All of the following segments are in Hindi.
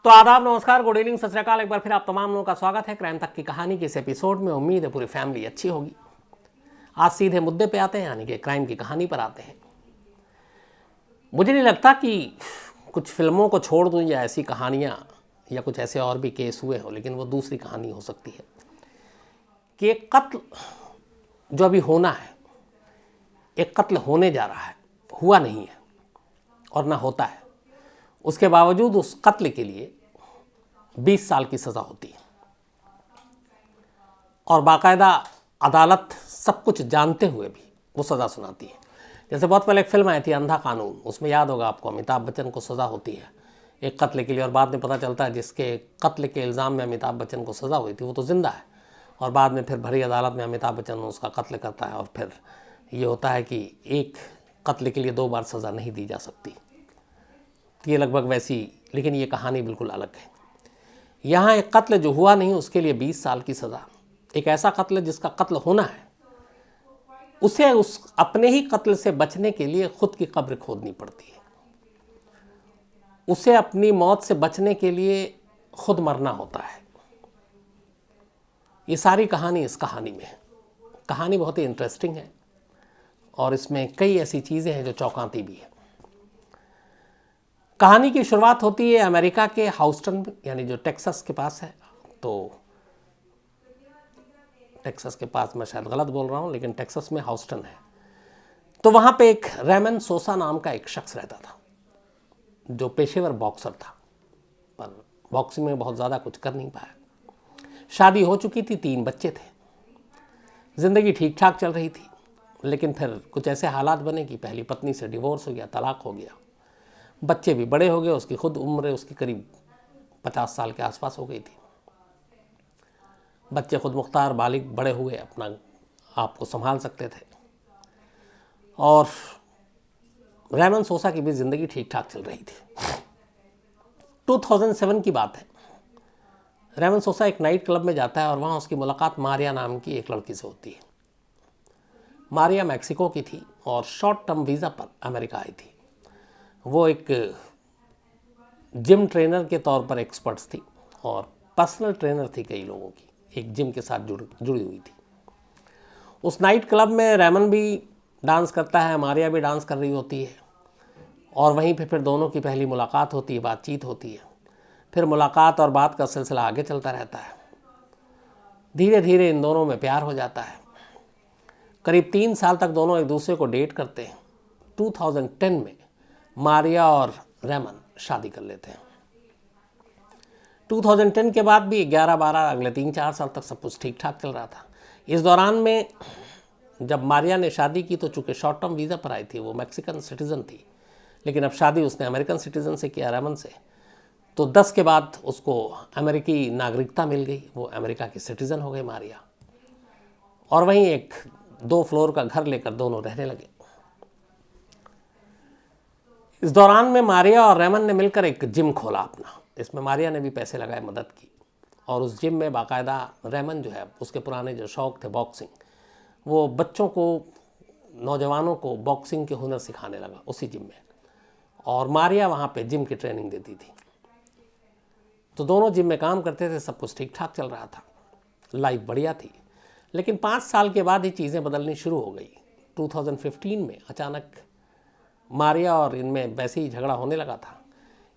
तो आदाब, नमस्कार, गुड इवनिंग, सत श्री अकाल। एक बार फिर आप तमाम लोगों का स्वागत है क्राइम तक की कहानी के इस एपिसोड में। उम्मीद है पूरी फैमिली अच्छी होगी। आज सीधे मुद्दे पे आते हैं, यानी कि क्राइम की कहानी पर आते हैं। मुझे नहीं लगता कि कुछ फिल्मों को छोड़ दूं या ऐसी कहानियां या कुछ ऐसे और भी केस हुए हों, लेकिन वो दूसरी कहानी हो सकती है कि एक कत्ल जो अभी होना है, एक कत्ल होने जा रहा है, हुआ नहीं है और ना होता है, उसके बावजूद उस कत्ल के लिए 20 साल की सज़ा होती है और बाकायदा अदालत सब कुछ जानते हुए भी वो सज़ा सुनाती है। जैसे बहुत पहले एक फिल्म आई थी अंधा कानून, उसमें याद होगा आपको, अमिताभ बच्चन को सज़ा होती है एक कत्ल के लिए और बाद में पता चलता है जिसके कत्ल के इल्ज़ाम में अमिताभ बच्चन को सज़ा हुई थी वो तो ज़िंदा है, और बाद में फिर भरी अदालत में अमिताभ बच्चन उसका कत्ल करता है और फिर ये होता है कि एक कत्ल के लिए 2 बार सज़ा नहीं दी जा सकती। ये लगभग वैसी, लेकिन ये कहानी बिल्कुल अलग है। यहाँ एक कत्ल जो हुआ नहीं उसके लिए 20 साल की सज़ा। एक ऐसा कत्ल जिसका कत्ल होना है, उसे उस अपने ही कत्ल से बचने के लिए खुद की कब्र खोदनी पड़ती है, उसे अपनी मौत से बचने के लिए खुद मरना होता है। ये सारी कहानी इस कहानी में है। कहानी बहुत ही इंटरेस्टिंग है और इसमें कई ऐसी चीज़ें हैं जो चौंकाती भी है। कहानी की शुरुआत होती है अमेरिका के हाउस्टन, यानी जो टेक्सास के पास है। तो टेक्सास के पास, मैं शायद गलत बोल रहा हूँ, लेकिन टेक्सास में हाउस्टन है। तो वहाँ पे एक रेमन सोसा नाम का एक शख्स रहता था जो पेशेवर बॉक्सर था, पर बॉक्सिंग में बहुत ज़्यादा कुछ कर नहीं पाया। शादी हो चुकी थी, 3 बच्चे थे, ज़िंदगी ठीक ठाक चल रही थी, लेकिन फिर कुछ ऐसे हालात बने कि पहली पत्नी से डिवोर्स हो गया, तलाक हो गया, बच्चे भी बड़े हो गए, उसकी खुद उम्र उसकी करीब 50 साल के आसपास हो गई थी। बच्चे खुद मुख्तार बालिग बड़े हुए, अपना आप को संभाल सकते थे और रेमन सोसा की भी ज़िंदगी ठीक ठाक चल रही थी। 2007 की बात है। रेमन सोसा एक नाइट क्लब में जाता है और वहाँ उसकी मुलाकात मारिया नाम की एक लड़की से होती है। मारिया मैक्सिको की थी और शॉर्ट टर्म वीज़ा पर अमेरिका आई थी। वो एक जिम ट्रेनर के तौर पर एक्सपर्ट्स थी और पर्सनल ट्रेनर थी कई लोगों की, एक जिम के साथ जुड़ी हुई थी। उस नाइट क्लब में रेमन भी डांस करता है, मारिया भी डांस कर रही होती है और वहीं पे फिर दोनों की पहली मुलाकात होती है, बातचीत होती है। फिर मुलाकात और बात का सिलसिला आगे चलता रहता है। धीरे धीरे इन दोनों में प्यार हो जाता है। करीब 3 साल तक दोनों एक दूसरे को डेट करते हैं। 2010 में मारिया और रेमन शादी कर लेते हैं। 2010 के बाद भी 11-12 अगले 3-4 साल तक सब कुछ ठीक ठाक चल रहा था। इस दौरान में जब मारिया ने शादी की तो चूँकि शॉर्ट टर्म वीज़ा पर आई थी, वो मैक्सिकन सिटीज़न थी, लेकिन अब शादी उसने अमेरिकन सिटीज़न से किया, रेमन से। तो 10 के बाद उसको अमेरिकी नागरिकता मिल गई, वो अमेरिका की सिटीज़न हो गई मारिया, और वहीं एक 2 फ्लोर का घर लेकर दोनों रहने लगे। इस दौरान में मारिया और रेमन ने मिलकर एक जिम खोला अपना। इसमें मारिया ने भी पैसे लगाए, मदद की, और उस जिम में बाकायदा रेमन जो है, उसके पुराने जो शौक़ थे बॉक्सिंग, वो बच्चों को, नौजवानों को बॉक्सिंग के हुनर सिखाने लगा उसी जिम में, और मारिया वहाँ पे जिम की ट्रेनिंग देती थी। तो दोनों जिम में काम करते थे, सब कुछ ठीक ठाक चल रहा था, लाइफ बढ़िया थी। लेकिन 5 साल के बाद ही चीज़ें बदलनी शुरू हो गई। 2015 में अचानक मारिया और इनमें वैसे ही झगड़ा होने लगा था।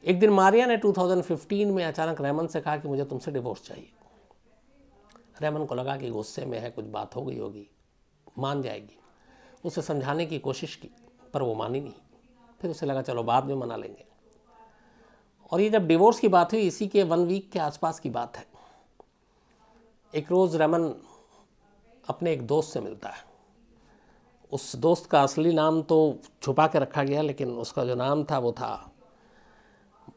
एक दिन मारिया ने 2015 में अचानक रेमन से कहा कि मुझे तुमसे डिवोर्स चाहिए। रेमन को लगा कि गुस्से में है, कुछ बात हो गई होगी, मान जाएगी। उसे समझाने की कोशिश की पर वो मानी नहीं। फिर उसे लगा चलो बाद में मना लेंगे। और ये जब डिवोर्स की बात हुई, इसी के 1 वीक के आसपास की बात है। एक रोज़ रेमन अपने एक दोस्त से मिलता है। उस दोस्त का असली नाम तो छुपा के रखा गया, लेकिन उसका जो नाम था वो था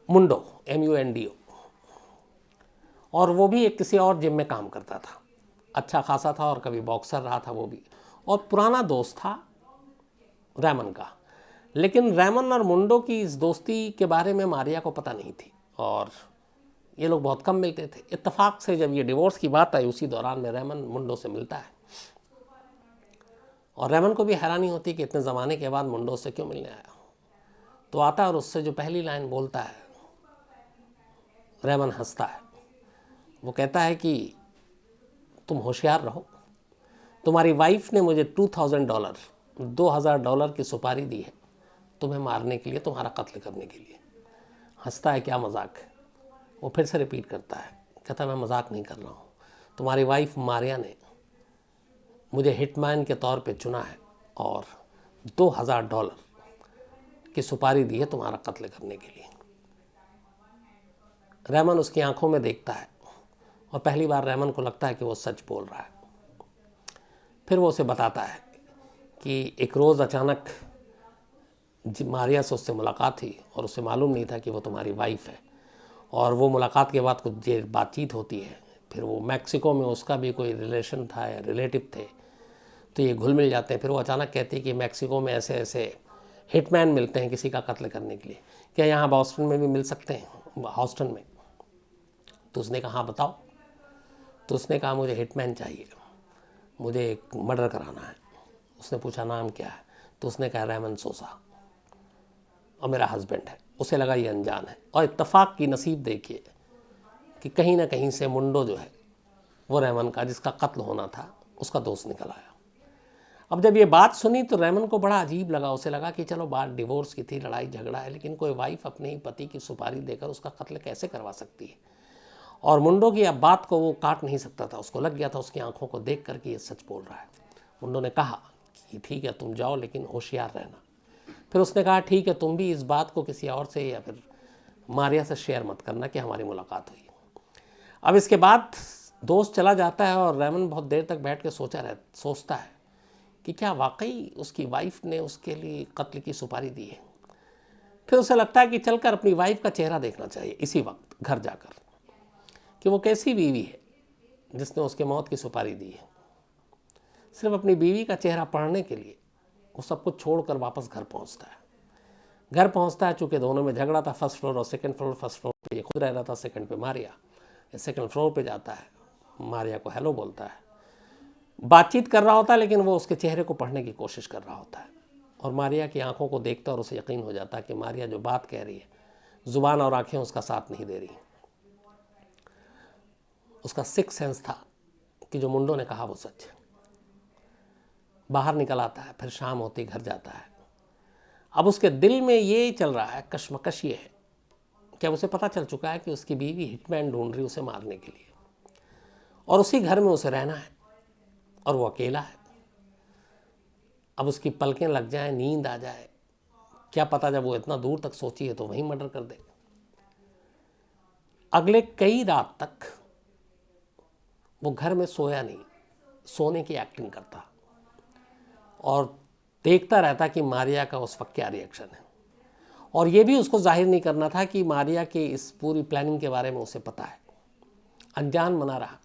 मुंडो, MUNDO, और वो भी एक किसी और जिम में काम करता था। अच्छा खासा था और कभी बॉक्सर रहा था वो भी, और पुराना दोस्त था रेमन का। लेकिन रेमन और मुंडो की इस दोस्ती के बारे में मारिया को पता नहीं थी और ये लोग बहुत कम मिलते थे। इत्तेफाक से जब ये डिवोर्स की बात आई, उसी दौरान में रेमन मुंडो से मिलता है और रेमन को भी हैरानी होती कि इतने ज़माने के बाद मुंडो से क्यों मिलने आया। तो आता है और उससे जो पहली लाइन बोलता है, रेमन हंसता है। वो कहता है कि तुम होशियार रहो, तुम्हारी वाइफ ने मुझे $2000 की सुपारी दी है तुम्हें मारने के लिए, तुम्हारा कत्ल करने के लिए। हंसता है, क्या मजाक है। वो फिर से रिपीट करता है, कहता है मैं मजाक नहीं कर रहा हूँ, तुम्हारी वाइफ मारिया ने मुझे हिटमैन के तौर पे चुना है और $2000 की सुपारी दी है तुम्हारा कत्ल करने के लिए। रेमन उसकी आंखों में देखता है और पहली बार रेमन को लगता है कि वो सच बोल रहा है। फिर वो उसे बताता है कि एक रोज़ अचानक मारिया से उससे मुलाकात हुई और उसे मालूम नहीं था कि वो तुम्हारी वाइफ है, और वो मुलाकात के बाद कुछ देर बातचीत होती है। फिर वो मैक्सिको में उसका भी कोई रिलेशन था या रिलेटिव थे, तो ये घुल मिल जाते हैं। फिर वो अचानक कहती है कि मैक्सिको में ऐसे ऐसे हिटमैन मिलते हैं किसी का कत्ल करने के लिए, क्या यहाँ बॉस्टन में भी मिल सकते हैं, हॉस्टन में? तो उसने कहा हाँ बताओ। तो उसने कहा मुझे हिटमैन चाहिए, मुझे एक मर्डर कराना है। उसने पूछा नाम क्या है? तो उसने कहा रेमन सोसा, और मेरा हस्बैंड है। उसे लगा ये अनजान है, और इत्तेफाक की नसीब देखिए कि कहीं ना कहीं से मुंडो जो है वो रेमन का, जिसका कत्ल होना था, उसका दोस्त निकल आया। अब जब ये बात सुनी तो रेमन को बड़ा अजीब लगा। उसे लगा कि चलो बात डिवोर्स की थी, लड़ाई झगड़ा है, लेकिन कोई वाइफ अपने ही पति की सुपारी देकर उसका कत्ल कैसे करवा सकती है? और मुंडो की अब बात को वो काट नहीं सकता था। उसको लग गया था उसकी आंखों को देख कर कि ये सच बोल रहा है। मुंडो ने कहा कि ठीक है तुम जाओ, लेकिन होशियार रहना। फिर उसने कहा ठीक है, तुम भी इस बात को किसी और से या फिर मारिया से शेयर मत करना कि हमारी मुलाकात हुई। अब इसके बाद दोस्त चला जाता है और रेमन बहुत देर तक बैठ के सोचता है कि क्या वाकई उसकी वाइफ ने उसके लिए कत्ल की सुपारी दी है। फिर उसे लगता है कि चलकर अपनी वाइफ का चेहरा देखना चाहिए इसी वक्त घर जाकर, कि वो कैसी बीवी है जिसने उसके मौत की सुपारी दी है। सिर्फ अपनी बीवी का चेहरा पढ़ने के लिए वो सब कुछ छोड़कर वापस घर पहुंचता है। घर पहुंचता है, चूंकि दोनों में झगड़ा था, फर्स्ट फ्लोर और सेकंड फ्लोर। फर्स्ट फ्लोर पे ये खुद रह रहा था, सेकंड पे मारिया। सेकंड फ्लोर पे जाता है, मारिया को हेलो बोलता है, बातचीत कर रहा होता है, लेकिन वो उसके चेहरे को पढ़ने की कोशिश कर रहा होता है। और मारिया की आंखों को देखता और उसे यकीन हो जाता है कि मारिया जो बात कह रही है, जुबान और आंखें उसका साथ नहीं दे रही। उसका सिक्स सेंस था कि जो मुंडो ने कहा वो सच है। बाहर निकल आता है, फिर शाम होती घर जाता है। अब उसके दिल में ये चल रहा है, कश्मकश ये है कि अब उसे पता चल चुका है कि उसकी बीवी हिटमैन ढूंढ रही उसे मारने के लिए, और उसी घर में उसे रहना है, और वो अकेला है। अब उसकी पलकें लग जाएं, नींद आ जाए, क्या पता जब वो इतना दूर तक सोची है तो वहीं मर्डर कर दे। अगले कई रात तक वो घर में सोया नहीं, सोने की एक्टिंग करता और देखता रहता कि मारिया का उस वक्त क्या रिएक्शन है। और ये भी उसको जाहिर नहीं करना था कि मारिया के इस पूरी प्लानिंग के बारे में उसे पता है। अनजान बना रहा,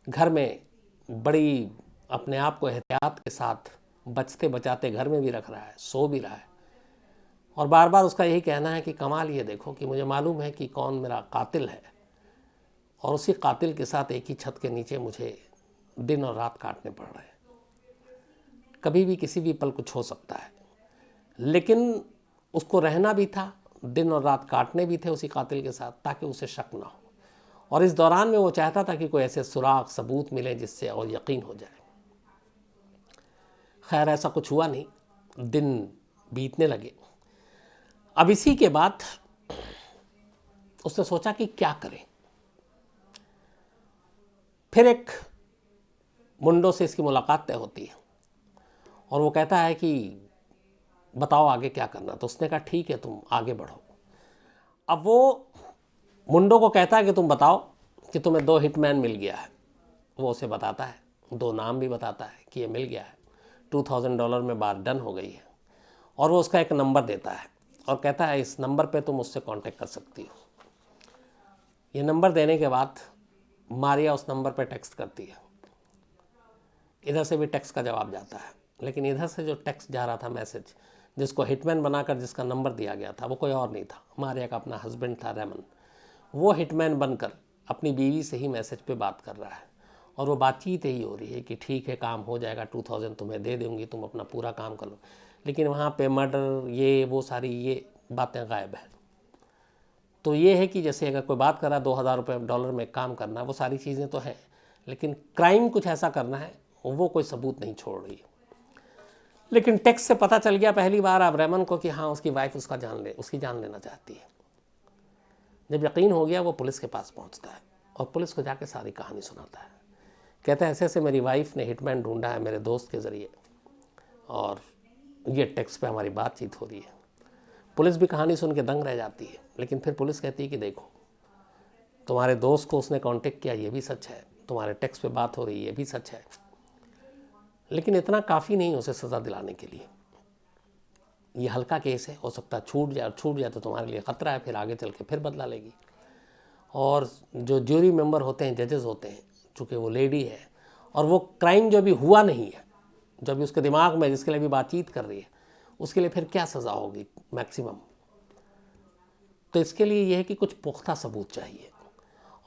घर में बड़ी अपने आप को एहतियात के साथ बचते बचाते घर में भी रख रहा है, सो भी रहा है, और बार बार उसका यही कहना है कि कमाल ये देखो कि मुझे मालूम है कि कौन मेरा कातिल है, और उसी कातिल के साथ एक ही छत के नीचे मुझे दिन और रात काटने पड़ रहे हैं। कभी भी किसी भी पल कुछ हो सकता है, लेकिन उसको रहना भी था, दिन और रात काटने भी थे उसी कातिल के साथ, ताकि उसे शक ना हो। और इस दौरान में वो चाहता था कि कोई ऐसे सुराग सबूत मिले जिससे और यकीन हो जाए। खैर ऐसा कुछ हुआ नहीं, दिन बीतने लगे। अब इसी के बाद उसने सोचा कि क्या करें। फिर एक मुंडो से इसकी मुलाकात तय होती है और वो कहता है कि बताओ आगे क्या करना। तो उसने कहा ठीक है तुम आगे बढ़ो। अब वो मुंडो को कहता है कि तुम बताओ कि तुम्हें 2 हिटमैन मिल गया है। वो उसे बताता है, 2 नाम भी बताता है कि ये मिल गया है, $2000 में बात डन हो गई है। और वो उसका एक नंबर देता है और कहता है इस नंबर पे तुम उससे कांटेक्ट कर सकती हो। ये नंबर देने के बाद मारिया उस नंबर पे टेक्स्ट करती है। इधर से भी टेक्स्ट का जवाब जाता है, लेकिन इधर से जो टेक्स्ट जा रहा था, मैसेज, जिसको हिटमैन बनाकर जिसका नंबर दिया गया था, वो कोई और नहीं था, मारिया का अपना हस्बैंड था रेमन। वो हिटमैन बनकर अपनी बीवी से ही मैसेज पे बात कर रहा है, और वो बातचीत यही हो रही है कि ठीक है काम हो जाएगा, 2000 तुम्हें दे दूंगी, तुम अपना पूरा काम कर लो। लेकिन वहाँ पे मर्डर, ये वो सारी ये बातें गायब हैं। तो ये है कि जैसे अगर कोई बात कर रहा है 2000 रुपये डॉलर में काम करना, वो सारी चीज़ें तो हैं, लेकिन क्राइम कुछ ऐसा करना है वो कोई सबूत नहीं छोड़ रही है। लेकिन टेक्स्ट से पता चल गया पहली बार अब रेमन को कि हाँ उसकी वाइफ उसकी जान लेना चाहती है। जब यकीन हो गया वो पुलिस के पास पहुंचता है और पुलिस को जाके सारी कहानी सुनाता है। कहता है ऐसे ऐसे मेरी वाइफ ने हिटमैन ढूंढा है मेरे दोस्त के ज़रिए और ये टेक्स्ट पे हमारी बातचीत हो रही है। पुलिस भी कहानी सुन के दंग रह जाती है, लेकिन फिर पुलिस कहती है कि देखो तुम्हारे दोस्त को उसने कांटेक्ट किया, ये भी सच है, तुम्हारे टेक्स्ट पे बात हो रही है, ये भी सच है, लेकिन इतना काफ़ी नहीं उसे सज़ा दिलाने के लिए। ये हल्का केस है, हो सकता है छूट जाए तो तुम्हारे लिए ख़तरा है, फिर आगे चल के फिर बदला लेगी। और जो ज्यूरी मेंबर होते हैं, जजेस होते हैं, चूँकि वो लेडी है और वो क्राइम जो अभी हुआ नहीं है, जो अभी उसके दिमाग में जिसके लिए भी बातचीत कर रही है, उसके लिए फिर क्या सज़ा होगी मैक्सिमम। तो इसके लिए यह है कि कुछ पुख्ता सबूत चाहिए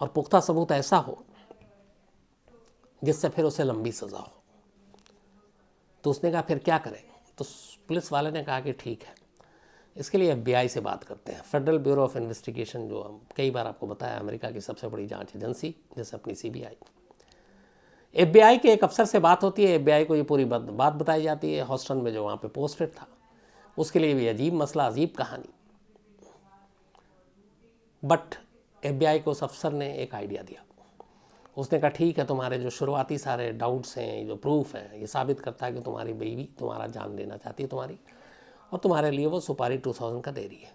और पुख्ता सबूत ऐसा हो जिससे फिर उसे लंबी सज़ा हो। तो उसने कहा फिर क्या करें? तो पुलिस वाले ने कहा कि ठीक है, इसके लिए FBI से बात करते हैं। फेडरल ब्यूरो ऑफ इन्वेस्टिगेशन, जो हम कई बार आपको बताया अमेरिका की सबसे बड़ी जांच एजेंसी, जैसे अपनी CBI। FBI के एक अफसर से बात होती है, FBI को ये पूरी बात बताई जाती है। हॉस्टन में जो वहाँ पे पोस्टेड था, उसके लिए भी अजीब मसला, अजीब कहानी। बट FBI को उस अफसर ने एक आइडिया दिया। उसने कहा ठीक है, तुम्हारे जो शुरुआती सारे डाउट्स हैं, जो प्रूफ हैं, ये साबित करता है कि तुम्हारी बीवी तुम्हारा जान लेना चाहती है तुम्हारी, और तुम्हारे लिए वो सुपारी 2000 का दे रही है,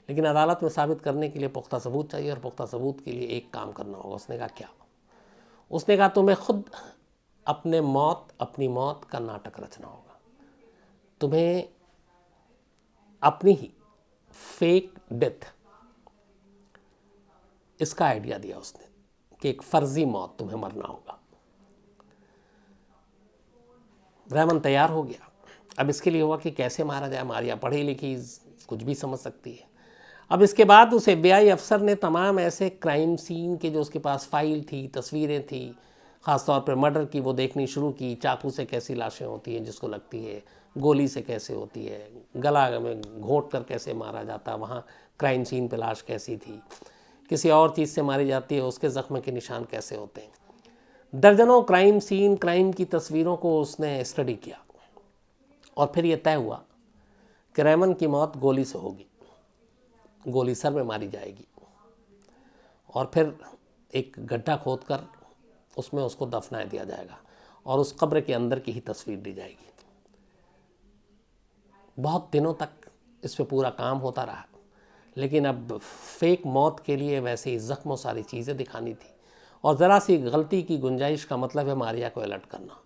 लेकिन अदालत में साबित करने के लिए पुख्ता सबूत चाहिए, और पुख्ता सबूत के लिए एक काम करना होगा। उसने कहा क्या? उसने कहा तुम्हें खुद अपनी मौत का नाटक रचना होगा। तुम्हें अपनी ही फेक डेथ, इसका आइडिया दिया उसने कि एक फर्जी मौत तुम्हें मरना होगा। रेमन तैयार हो गया। अब इसके लिए हुआ कि कैसे मारा जाए। मारिया पढ़ी लिखी, कुछ भी समझ सकती है। अब इसके बाद उस FBI अफसर ने तमाम ऐसे क्राइम सीन के जो उसके पास फाइल थी, तस्वीरें थी, ख़ासतौर पर मर्डर की, वो देखनी शुरू की। चाकू से कैसी लाशें होती हैं जिसको लगती है, गोली से कैसे होती है, गला में घोंट कर कैसे मारा जाता, वहाँ क्राइम सीन पे लाश कैसी थी, किसी और चीज़ से मारी जाती है उसके ज़ख्म के निशान कैसे होते हैं। दर्जनों क्राइम सीन, क्राइम की तस्वीरों को उसने स्टडी किया और फिर ये तय हुआ कि रेमन की मौत गोली से होगी, गोली सर में मारी जाएगी, और फिर एक गड्ढा खोदकर उसमें उसको दफना दिया जाएगा और उस कब्र के अंदर की ही तस्वीर ली जाएगी। बहुत दिनों तक इस पे पूरा काम होता रहा, लेकिन अब फेक मौत के लिए वैसे ही ज़ख्मों सारी चीज़ें दिखानी थी, और ज़रा सी गलती की गुंजाइश का मतलब है मारिया को अलर्ट करना।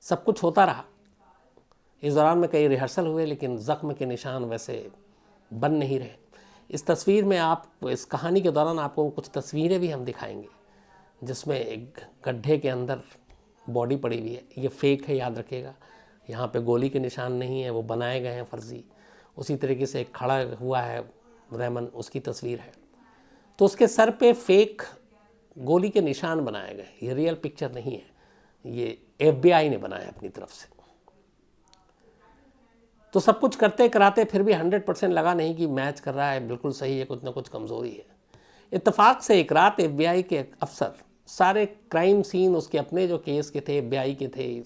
सब कुछ होता रहा। इस दौरान में कई रिहर्सल हुए, लेकिन ज़ख्म के निशान वैसे बन नहीं रहे। इस तस्वीर में आप, इस कहानी के दौरान आपको कुछ तस्वीरें भी हम दिखाएंगे जिसमें एक गड्ढे के अंदर बॉडी पड़ी हुई है। ये फेक है, याद रखिएगा। यहाँ पे गोली के निशान नहीं है, वो बनाए गए हैं फर्जी। उसी तरीके से एक खड़ा हुआ है रेमन, उसकी तस्वीर है। तो उसके सर पे फेक गोली के निशान बनाए गए। ये रियल पिक्चर नहीं है, ये FBI ने बनाया अपनी तरफ से। तो सब कुछ करते कराते फिर भी 100% लगा नहीं कि मैच कर रहा है, बिल्कुल सही है, कुछ ना कुछ कमज़ोरी है। इत्तेफाक से एक रात FBI के अफसर सारे क्राइम सीन उसके अपने जो केस के थे, FBI के थे,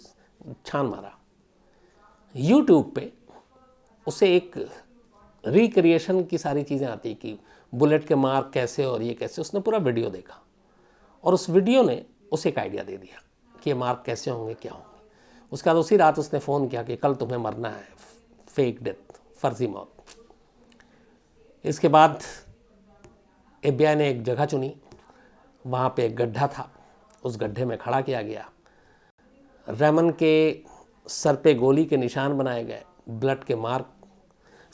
छान मारा। YouTube पे उसे एक रिक्रिएशन की सारी चीज़ें आती कि बुलेट के मार्क कैसे और ये कैसे। उसने पूरा वीडियो देखा और उस वीडियो ने उसे एक आइडिया दे दिया कि ये मार्क कैसे होंगे, क्या होंगे। उसके बाद उसी रात उसने फ़ोन किया कि कल तुम्हें मरना है, फेक डेथ, फर्जी मौत। इसके बाद FBI ने एक जगह चुनी, वहाँ पे एक गड्ढा था, उस गड्ढे में खड़ा किया गया। रेमन के सर पे गोली के निशान बनाए गए, ब्लड के मार्क,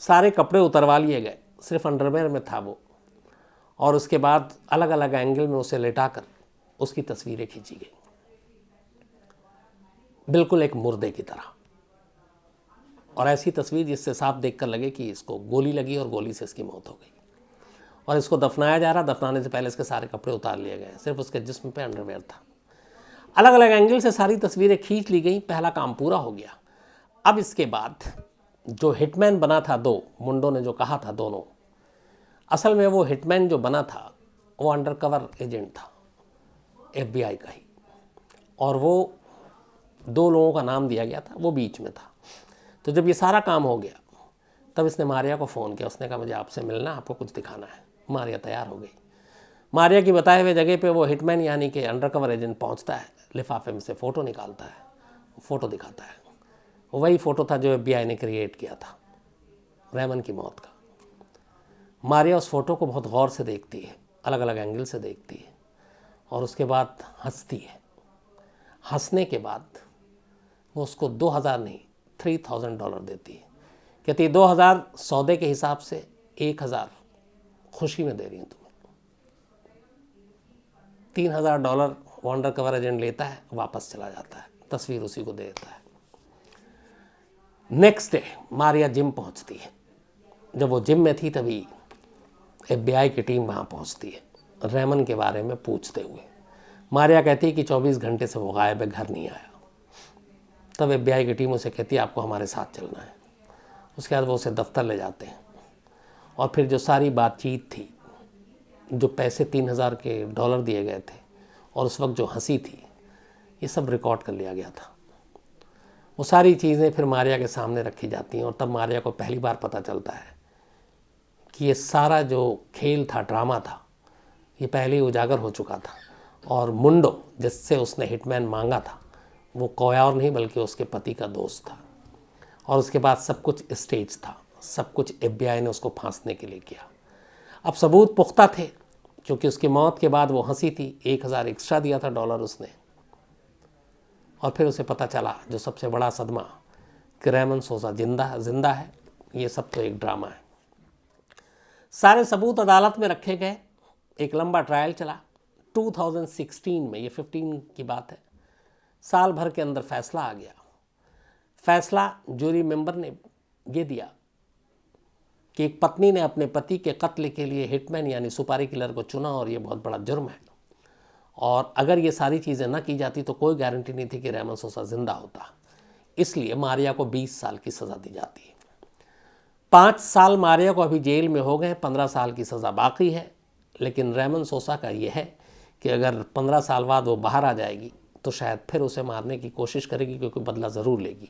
सारे कपड़े उतरवा लिए गए, सिर्फ अंडरवेयर में था वो। और उसके बाद अलग अलग एंगल में उसे लेटाकर उसकी तस्वीरें खींची गई, बिल्कुल एक मुर्दे की तरह। और ऐसी तस्वीर जिससे साफ देखकर लगे कि इसको गोली लगी और गोली से इसकी मौत हो गई। और इसको दफनाया जा रहा, दफनाने से पहले इसके सारे कपड़े उतार लिए गए, सिर्फ उसके जिस्म पे अंडरवेयर था। अलग अलग एंगल से सारी तस्वीरें खींच ली गई। पहला काम पूरा हो गया। अब इसके बाद जो हिटमैन बना था, दो मुंडों ने जो कहा था दोनों, असल में वो हिटमैन जो बना था वो अंडरकवर एजेंट था FBI का ही, और वो 2 लोगों का नाम दिया गया था, वो बीच में था। तो जब ये सारा काम हो गया तब इसने मारिया को फ़ोन किया। उसने कहा मुझे आपसे मिलना, आपको कुछ दिखाना है। मारिया तैयार हो गई। मारिया की बताए हुए जगह पे वो हिटमैन यानी कि अंडरकवर एजेंट पहुंचता है, लिफाफे में से फ़ोटो निकालता है, फ़ोटो दिखाता है। वही फ़ोटो था जो FBI ने क्रिएट किया था रेमन की मौत का। मारिया उस फ़ोटो को बहुत गौर से देखती है, अलग अलग एंगल से देखती है, और उसके बाद हंसती है। हंसने के बाद वो उसको 2000 नहीं $3000 देती है। कहती है 2000 सौदे के हिसाब से, 1000 खुशी में दे रही हूँ तुम्हें। $3000 वो अंडरकवर एजेंट लेता है, वापस चला जाता है, तस्वीर उसी को दे देता है। नेक्स्ट डे मारिया जिम पहुंचती है। जब वो जिम में थी तभी FBI की टीम वहाँ पहुँचती है रेमन के बारे में पूछते हुए। मारिया कहती है कि 24 घंटे से वो गायब है, घर नहीं आया। तब FBI की टीम उसे कहती है आपको हमारे साथ चलना है। उसके बाद वो उसे दफ्तर ले जाते हैं, और फिर जो सारी बातचीत थी, जो पैसे $3000 दिए गए थे, और उस वक्त जो हंसी थी, ये सब रिकॉर्ड कर लिया गया था। वो सारी चीज़ें फिर मारिया के सामने रखी जाती हैं, और तब मारिया को पहली बार पता चलता है कि ये सारा जो खेल था, ड्रामा था, ये पहले ही उजागर हो चुका था। और मुंडो जिससे उसने हिटमैन मांगा था वो कोई और नहीं बल्कि उसके पति का दोस्त था। और उसके बाद सब कुछ स्टेज था, सब कुछ FBI ने उसको फांसने के लिए किया। अब सबूत पुख्ता थे, क्योंकि उसकी मौत के बाद वो हंसी थी, 1000 एक्स्ट्रा दिया था डॉलर उसने। और फिर उसे पता चला, जो सबसे बड़ा सदमा, कि रेमन सोसा जिंदा है। ये सब तो एक ड्रामा है। सारे सबूत अदालत में रखे गए, एक लंबा ट्रायल चला। 2016 में, ये 15 की बात है, साल भर के अंदर फैसला आ गया। फैसला जूरी मेंबर ने ये दिया कि एक पत्नी ने अपने पति के कत्ल के लिए हिटमैन यानी सुपारी किलर को चुना, और ये बहुत बड़ा जुर्म है। और अगर ये सारी चीज़ें ना की जाती तो कोई गारंटी नहीं थी कि रेमन सोसा जिंदा होता। इसलिए मारिया को 20 साल की सज़ा दी जाती है। 5 साल मारिया को अभी जेल में हो गए, 15 साल की सज़ा बाकी है। लेकिन रेमन सोसा का ये है कि अगर 15 साल बाद वो बाहर आ जाएगी तो शायद फिर उसे मारने की कोशिश करेगी, क्योंकि बदला ज़रूर लेगी।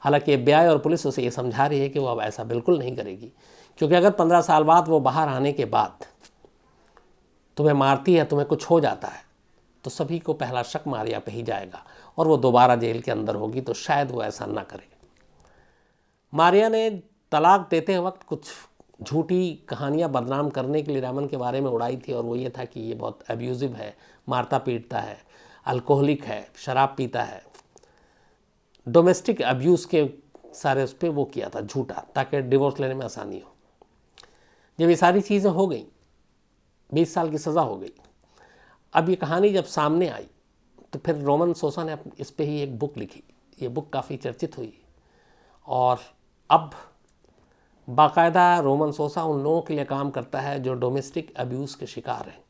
हालांकि FBI और पुलिस उसे ये समझा रही है कि वो अब ऐसा बिल्कुल नहीं करेगी, क्योंकि अगर 15 साल बाद वो बाहर आने के बाद तुम्हें मारती है, तुम्हें कुछ हो जाता है, तो सभी को पहला शक मारिया पे ही जाएगा, और वो दोबारा जेल के अंदर होगी, तो शायद वो ऐसा ना करे। मारिया ने तलाक देते वक्त कुछ झूठी कहानियाँ बदनाम करने के लिए रेमन के बारे में उड़ाई थी, और वो ये था कि ये बहुत अब्यूजिव है, मारता पीटता है, अल्कोहलिक है, शराब पीता है, डोमेस्टिक अब्यूज़ के सारे उस पर वो किया था झूठा, ताकि डिवोर्स लेने में आसानी हो। जब ये सारी चीज़ें हो गई, 20 साल की सज़ा हो गई, अब ये कहानी जब सामने आई तो फिर रोमन सोसा ने इस पर ही एक बुक लिखी। ये बुक काफ़ी चर्चित हुई, और अब बाकायदा रोमन सोसा उन लोगों के लिए काम करता है जो डोमेस्टिक अब्यूज़ के शिकार हैं।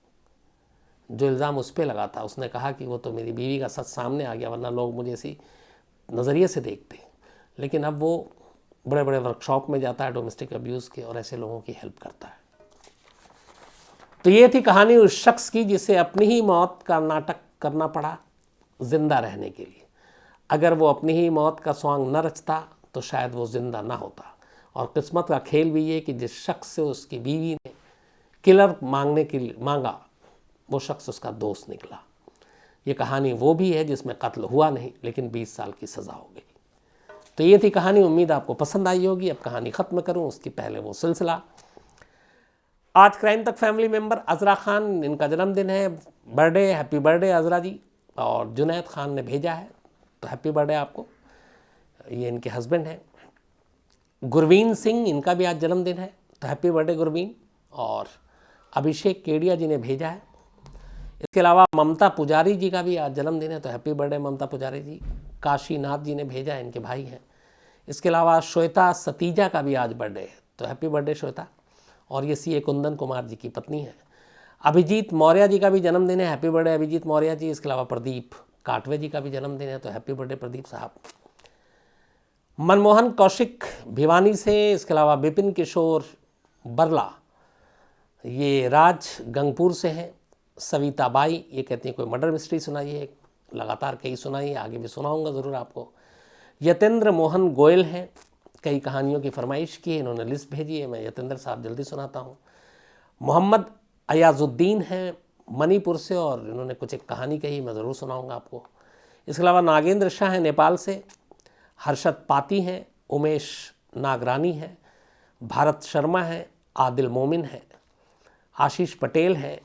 जो इल्ज़ाम उस पर लगा था, उसने कहा कि वो तो मेरी बीवी का सच सामने आ गया, वरना लोग मुझे इसी नज़रिए से देखते। लेकिन अब वो बड़े बड़े वर्कशॉप में जाता है डोमेस्टिक अब्यूज़ के, और ऐसे लोगों की हेल्प करता है। तो ये थी कहानी उस शख्स की जिसे अपनी ही मौत का नाटक करना पड़ा जिंदा रहने के लिए। अगर वो अपनी ही मौत का सॉन्ग न रचता तो शायद वो जिंदा ना होता। और किस्मत का खेल भी ये कि जिस शख्स से उसकी बीवी ने किलर मांगने के लिए मांगा, वो शख्स उसका दोस्त निकला। ये कहानी वो भी है जिसमें कत्ल हुआ नहीं, लेकिन 20 साल की सज़ा हो गई। तो ये थी कहानी, उम्मीद आपको पसंद आई होगी। अब कहानी ख़त्म करूँ उसकी पहले वो सिलसिला। आज क्राइम तक फैमिली मेंबर अजरा खान, इनका जन्मदिन है, बर्थडे, हैप्पी बर्थडे अजरा जी। और जुनैद खान ने भेजा है, तो हैप्पी बर्थडे आपको। ये इनके हस्बैंड हैं। गुरवीन सिंह, इनका भी आज जन्मदिन है, तो हैप्पी बर्थडे गुरवीन। और अभिषेक केडिया जी ने भेजा है। इसके अलावा ममता पुजारी जी का भी आज जन्मदिन है, तो हैप्पी बर्थडे ममता पुजारी जी। काशीनाथ जी ने भेजा है, इनके भाई हैं। इसके अलावा श्वेता सतीजा का भी आज बर्थडे है, तो हैप्पी बर्थडे श्वेता। और ये CA कुंदन कुमार जी की पत्नी है। अभिजीत मौर्य जी का भी जन्मदिन है, हैप्पी बर्थडे अभिजीत मौर्य जी। इसके अलावा प्रदीप काटवे जी का भी जन्मदिन है, तो हैप्पी बर्थडे प्रदीप साहब। मनमोहन कौशिक भिवानी से, इसके अलावा विपिन किशोर बरला ये राज गंगपुर से हैं। सविता बाई ये कहती हैं कोई मर्डर मिस्ट्री सुनाइए, लगातार कई सुनाइए, आगे भी सुनाऊंगा ज़रूर आपको। यतेंद्र मोहन गोयल हैं, कई कहानियों की फरमाइश की है, इन्होंने लिस्ट भेजी है, मैं यतेंद्र साहब जल्दी सुनाता हूँ। मोहम्मद अयाजुद्दीन हैं मणिपुर से, और इन्होंने कुछ एक कहानी कही, मैं ज़रूर सुनाऊंगा आपको। इसके अलावा नागेंद्र शाह हैं नेपाल से, हर्षद पाती हैं, उमेश नागरानी हैं, भारत शर्मा हैं, आदिल मोमिन हैं, आशीष पटेल हैं।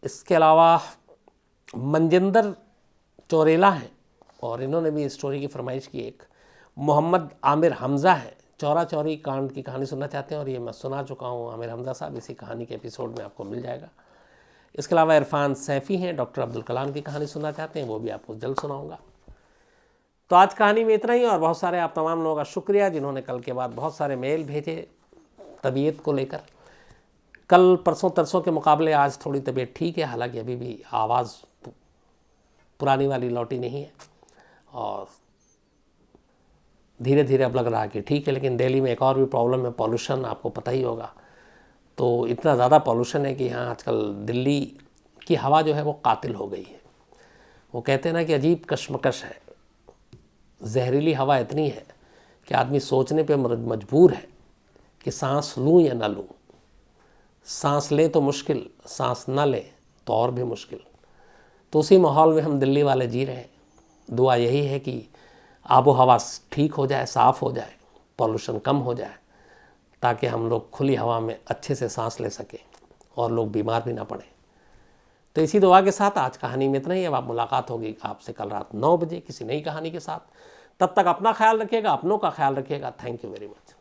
इसके अलावा मनजिंदर चौरेला हैं, और इन्होंने भी स्टोरी की फरमाइश की एक। मोहम्मद आमिर हमज़ा है, चौरा चौरी कांड की कहानी सुनना चाहते हैं, और ये मैं सुना चुका हूँ आमिर हमज़ा साहब, इसी कहानी के एपिसोड में आपको मिल जाएगा। इसके अलावा इरफान सैफ़ी हैं, डॉक्टर अब्दुल कलाम की कहानी सुनना चाहते हैं, वो भी आपको जल्द सुनाऊंगा। तो आज कहानी में इतना ही, और बहुत सारे आप तमाम लोगों का शुक्रिया जिन्होंने कल के बाद बहुत सारे मेल भेजे तबीयत को लेकर। कल परसों तरसों के मुकाबले आज थोड़ी तबीयत ठीक है, हालांकि अभी भी आवाज़ पुरानी वाली लौटी नहीं है, और धीरे धीरे अब लग रहा है कि ठीक है। लेकिन दिल्ली में एक और भी प्रॉब्लम है, पॉल्यूशन, आपको पता ही होगा। तो इतना ज़्यादा पॉल्यूशन है कि यहाँ आजकल दिल्ली की हवा जो है वो कातिल हो गई है। वो कहते हैं ना कि अजीब कश्मकश है, जहरीली हवा इतनी है कि आदमी सोचने पे मजबूर है कि सांस लूँ या ना लूँ। सांस ले तो मुश्किल, सांस ना ले तो और भी मुश्किल। तो उसी माहौल में हम दिल्ली वाले जी रहे हैं। दुआ यही है कि आबो हवा ठीक हो जाए, साफ़ हो जाए, पॉल्यूशन कम हो जाए, ताकि हम लोग खुली हवा में अच्छे से सांस ले सकें और लोग बीमार भी ना पड़ें। तो इसी दुआ के साथ आज कहानी में इतना ही। अब आप मुलाकात होगी आपसे कल रात 9 बजे किसी नई कहानी के साथ। तब तक अपना ख्याल रखिएगा, अपनों का ख्याल रखिएगा। Thank you very much.